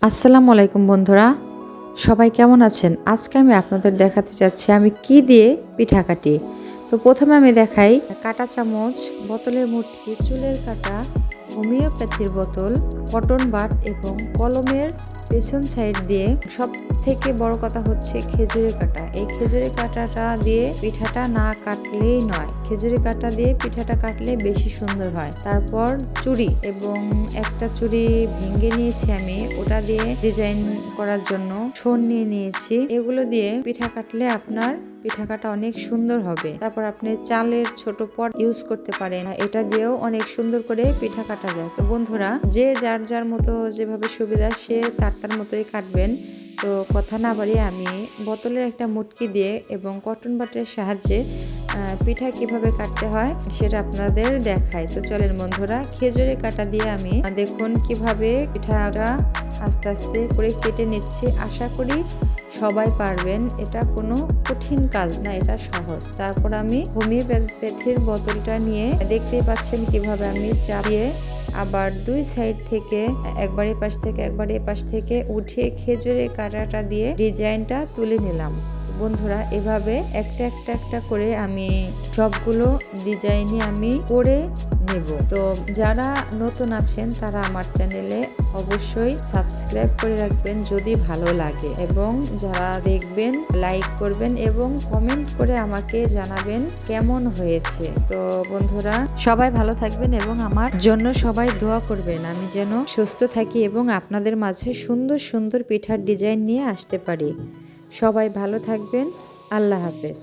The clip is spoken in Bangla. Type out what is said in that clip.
আসসালামু আলাইকুম বন্ধুরা, সবাই কেমন আছেন? আজকে আমি আপনাদের দেখাতে চাচ্ছি আমি কি দিয়ে পিঠা কাটি। তো প্রথমে আমি দেখাই কাঁটা চামচ, বোতলের মুটকি, চুলের কাঁটা, হোমিওপ্যাথির বোতল, কটন বাড এবং কলমের পেছন সাইড দিয়ে সব থেকে বড় কথা হচ্ছে খেজুরি কাঁটা। এই খেজুরি কাঁটাটা দিয়ে পিঠাটা না কাটলেই নয়, খেজুরি কাঁটা দিয়ে পিঠাটা কাটলে বেশি সুন্দর হয়। তারপর চুড়ি এবং একটা চুড়ি ভেঙে নিয়েছি আমি, ওটা দিয়ে ডিজাইন করার জন্য শোন নিয়ে নিয়েছি। এগুলো দিয়ে পিঠা কাটলে আপনার পিঠা কাটা অনেক সুন্দর হবে। তারপর আপনি চালের ছোট পট ইউজ করতে পারেন, এটা দিয়েও অনেক সুন্দর করে পিঠা কাটা যায়। তো বন্ধুরা, যে যার যার মতো যেভাবে সুবিধা সে তার মতোই কাটবেন। তো কথা না বাড়িয়ে আমি বোতলের একটা মুটকি দিয়ে এবং কটন বাটের সাহায্যে পিঠা কিভাবে কাটতে হয় সেটা আপনাদের দেখাই। তো চলেন বন্ধুরা, খেজুরি কাটা দিয়ে আমি দেখুন কিভাবে পিঠাটা আস্তে আস্তে করে কেটে নিচ্ছি। আশা করি সবাই পারবেন, এটা কোনো কঠিন কাজ না, এটা সহজ। তারপর আমি হোমিওপ্যাথির বোতলটা নিয়ে দেখতেই পাচ্ছেন কিভাবে আমি চালিয়ে আবার দুই সাইড থেকে একবার এ পাশ থেকে একবার এ পাশ থেকে উঠিয়ে খেজুরের কাঁটাটা দিয়ে ডিজাইনটা তুলে নিলাম। বন্ধুরা, এভাবে একটা একটা একটা করে আমি সবগুলো ডিজাইনই আমি করে নেব। তো যারা নতুন আছেন তারা আমার চ্যানেলে অবশ্যই সাবস্ক্রাইব করে রাখবেন যদি ভালো লাগে, এবং যারা দেখবেন লাইক করবেন এবং কমেন্ট করে আমাকে জানাবেন কেমন হয়েছে। তো বন্ধুরা, সবাই ভালো থাকবেন এবং আমার জন্য সবাই দোয়া করবেন, আমি যেন সুস্থ থাকি এবং আপনাদের মাঝে সুন্দর সুন্দর পিঠার ডিজাইন নিয়ে আসতে পারি। সবাই ভালো থাকবেন। আল্লাহ হাফেজ।